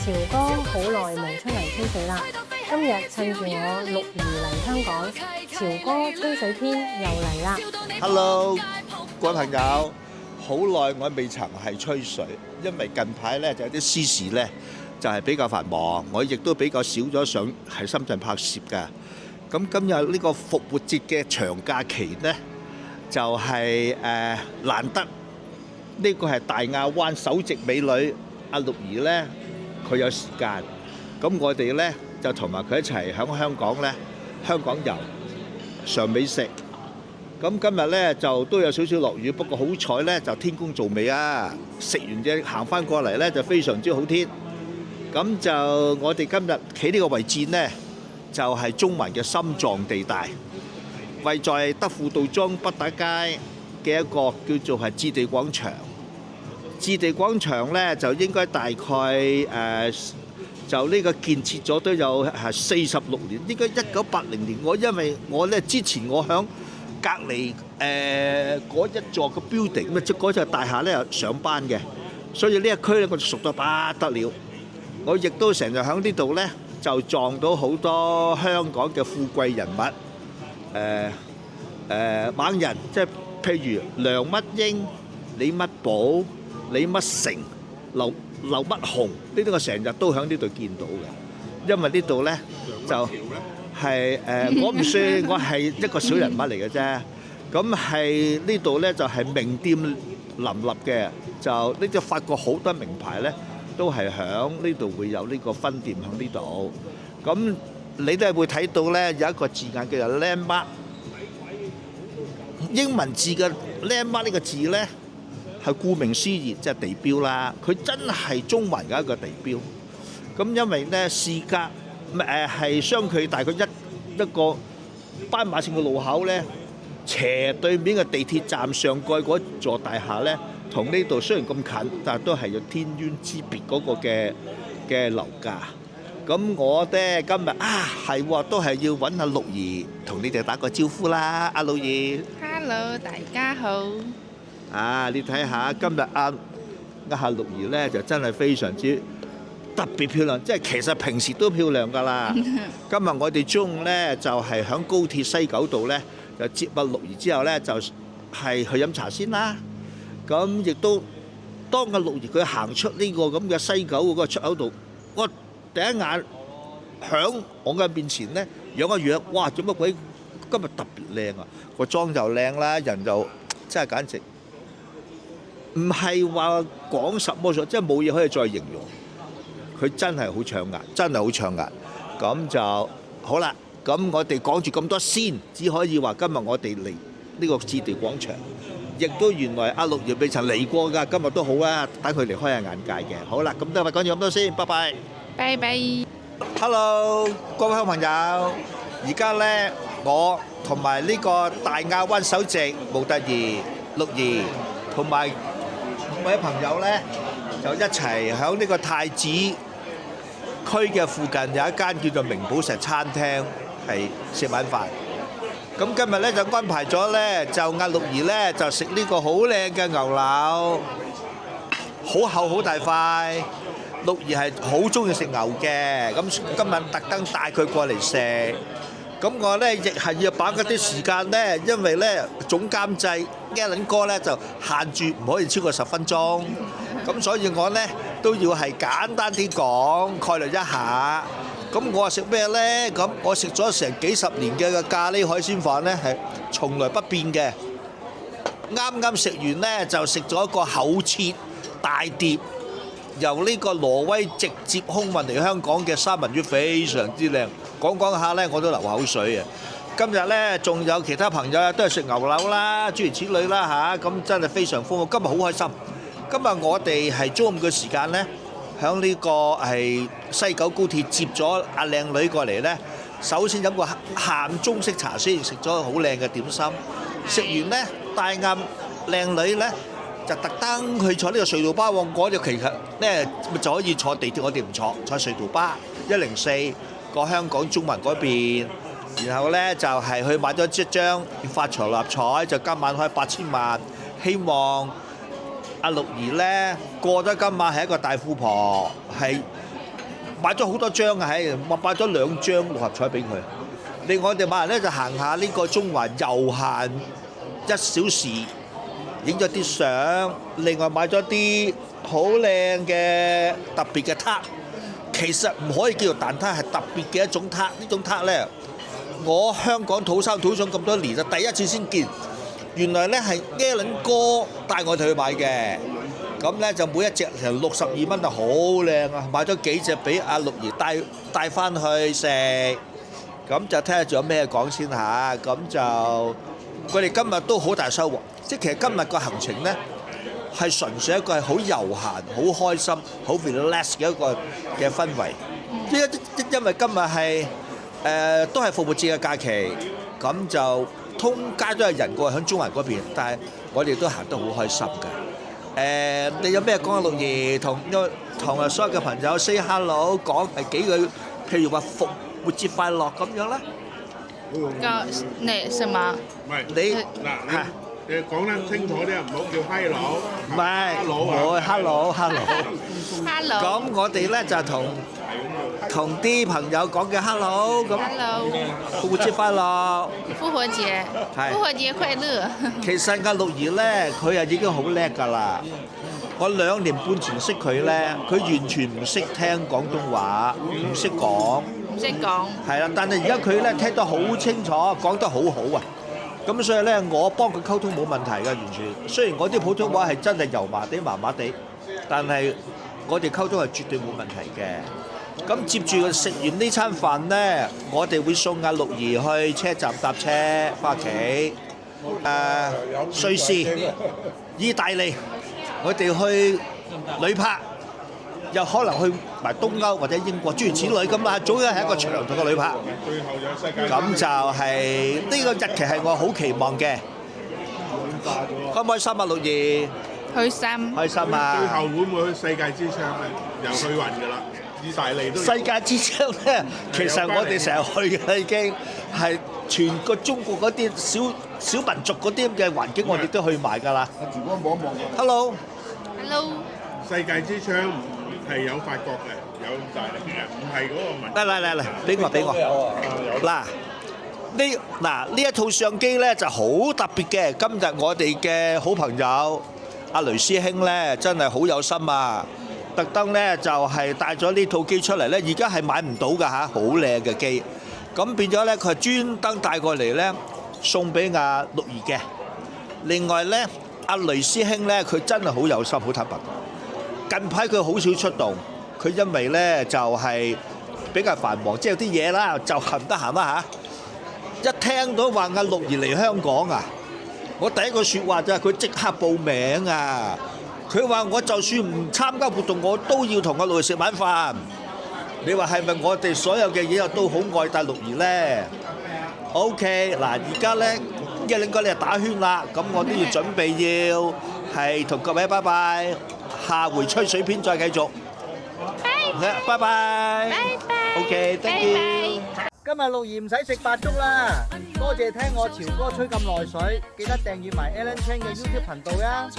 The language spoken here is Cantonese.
潮哥好耐冇出嚟吹水啦，今日趁住我六兒嚟香港，潮哥吹水篇又嚟啦。Hello， 各位朋友，好耐我未曾係吹水，因為近排咧就有啲私事咧就係比較繁忙，我亦都比較少咗上喺深圳拍攝㗎。咁今日呢個復活節嘅長假期呢，就係難得呢個係大亞灣首席美女阿綠兒呢，佢有時間，咁我哋呢，就同埋佢一齊喺香港呢，香港遊嘗美食。咁今日呢，就都有少少落雨，不過好彩呢，就天公造美啊！食完嘢行翻過嚟呢，就非常之好天。咁就我哋今日企呢個位置呢，就係中環嘅心臟地帶，位在德輔道中北打街嘅一個叫做係置地廣場。置地廣場呢，就應該大概就呢個建設咗都有係46年，應該1980年。因為我呢之前我響隔離嗰一座嘅 building 咁即嗰座大廈呢上班嘅，所以呢一區呢我就熟到不得了。我亦都成日喺呢度呢，就撞到好多香港嘅富貴人物，猛人，即係譬如梁乜英、李乜寶、李乜成、劉乜雄，呢啲我成日都喺呢度見到嘅。因為呢度呢，就係我唔算，我係一個小人物嚟嘅啫。咁係呢度呢，就係名店林立嘅，就呢啲發覺好多名牌呢，都係喺呢度會有呢個分店喺呢度。咁你都係會睇到呢，有一個字眼叫做 landmark， 英文字嘅 landmark 呢個字呢，係顧名思義，即係地標啦。佢真係中環嘅一個地標。咁因為呢，事隔係相距大概一個斑馬線嘅路口呢，斜對面嘅地鐵站上蓋嗰座大廈呢，同呢度雖然咁近，但係都係有天淵之別嗰個嘅樓價。咁我呢今日係喎，都係要揾阿綠兒同你哋打個招呼啦，阿綠兒。Hello， 大家好。你睇下今日阿綠兒呢，就真係非常之特別漂亮，即係其實平時都漂亮㗎啦。今日我哋中午呢，就係響高鐵西九度呢，就接阿綠兒之後呢，就係去飲茶先啦。咁亦都當阿綠兒佢行出呢個咁嘅西九嗰個出口度，我第一眼響我嘅面前呢，仰一仰，哇！做乜鬼？今日特別靚啊！個妝就靚啦，人就真係簡直唔係話講什麼咗，即係冇嘢可以再形容。佢真係好搶眼，真係好搶眼。咁就好啦。咁我哋講住咁多先，只可以話今日我哋嚟呢個置地廣場，亦都原來阿綠兒未曾嚟過㗎。今日都好啊，等佢嚟開下眼界嘅。好啦，咁都係講住咁多先，拜拜。拜拜。Hello， 各位好朋友，而家呢，我同埋呢個大亞灣首席模特兒綠兒，同埋五位朋友呢，就一齊喺呢個太子區嘅附近有一間叫做名寶石餐廳，係食晚飯。咁今日呢，就安排咗呢，就阿綠兒呢，就食呢個好靚嘅牛柳，好厚好大塊。綠兒係好中意食牛嘅，咁今日特登帶佢過嚟食。咁我呢，亦係要把握啲時間呢，因為呢，總監製 Alan 哥呢，就限住唔可以超過10分鐘。咁所以我呢，都要係簡單啲講，概略一下。咁我話食咩呢？咁我食咗成幾十年嘅咖喱海鮮飯呢，係從來不變嘅。啱啱食完呢，就食咗一個厚切大碟，由呢個挪威直接空運嚟香港嘅三文魚，非常之靚。講講下呢，我都流口水啊！今日呢，仲有其他朋友都係食牛柳啦，諸如此類啦嚇，咁真係非常豐富。今日好開心。今日我哋係中午嘅時間呢，響呢個係西九高鐵接咗阿靚女過嚟呢。首先飲個鹹中式茶先，食咗好靚嘅點心。食完呢，帶啱靚女呢，就特登去坐呢個隧道巴喎。我哋其實呢，就可以坐地鐵，我哋唔坐隧道巴104過香港中環嗰邊，然後呢，就係去買咗一張發財六合彩，就今晚開8000萬，希望阿綠兒呢過咗今晚係一個大富婆，係買咗好多張啊，我買咗2張6合彩俾佢。另外我哋買人咧就行下呢個中環悠閒1小時，影咗啲相。另外買咗啲好靚嘅特別嘅撻，其實唔可以叫做蛋撻，係特別嘅一種撻。呢種撻咧，我香港土生土長咁多年啦，第一次先見。原來咧係 Alan 哥帶我哋去買嘅，咁咧就每一隻成62蚊啊，好靚啊！買咗幾隻俾阿六兒帶翻去食，咁就睇下仲有咩講先嚇。咁就佢哋今日都好大收穫，即係其實今日個行程咧係純粹一個係好悠閒、好開心、好 relax 嘅一個嘅氛圍。因為今日係都係復活節嘅假期，咁就通街都係人過去喺中環嗰邊，但係我哋都行得好開心嘅。你有咩講啊？六兒同所有嘅朋友 say hello， 講係幾句，譬如話復活節快樂咁樣啦。你什麼？唔係你嗱，你講得清楚啲，唔好叫閪佬。唔係，唔會 hello。 Hello。咁我哋咧就同啲朋友講嘅 hello 咁。Hello。復活節快樂！復活節快樂！其實阿六兒咧，佢係已經好叻㗎啦。我2年半前識佢咧，佢完全唔識聽廣東話，唔識講。唔識講。係啦，但係而家佢咧聽得好清楚，講得好好啊！咁所以咧，我幫佢溝通冇問題㗎，完全。雖然我啲普通話係真係油麻地、麻麻地，但係我哋溝通係絕對冇問題嘅。咁接住食完呢餐飯咧，我哋會送阿六兒去車站搭車翻屋企。瑞士、意大利，我哋去旅拍，又可能去埋東歐或者英國，諸如此類咁啦。總之係一個長途嘅旅拍。咁就係呢個日期係我好期望嘅。開唔開心啊，六兒？開心。開心啊！最後會唔會去世界之窗咧？又去運㗎啦！意大利都世界之窗咧，其實我哋成日去嘅啦，已經係全個中國嗰啲小民族嗰啲咁嘅環境，我哋都去埋㗎啦。Hello。世界之窗係有法國嘅，有意大利嘅，唔係嗰個文。嚟，俾我。嗱呢一套相機咧就好特別嘅。今日我哋嘅好朋友阿雷師兄咧，真係好有心啊！特登咧就係帶咗呢套機出嚟咧，而家係買唔到㗎嚇，好靚嘅機。咁變咗咧，佢係專登帶過嚟咧，送俾阿六兒嘅。另外咧，阿雷師兄咧，佢真係好有心，好坦白。近排佢好少出動，佢因為咧就係比較繁忙，即係有啲嘢啦，就唔得閒啦嚇。一聽到話阿六兒嚟香港啊，我第一個説話就係佢即刻報名啊！佢話我就算唔參加活動，我都要同阿六兒食晚飯。你話係咪我哋所有嘅嘢都好愛戴六兒咧 ？OK， 嗱而家咧，因為應該你係打圈啦，咁我都要準備要係同各位拜拜，下回吹水篇再繼續。拜拜。OK，thank you。今日六兒唔使食白粥啦，多謝聽我潮哥吹咁耐水，記得訂閱埋 Alan Chan 嘅 YouTube 頻道呀。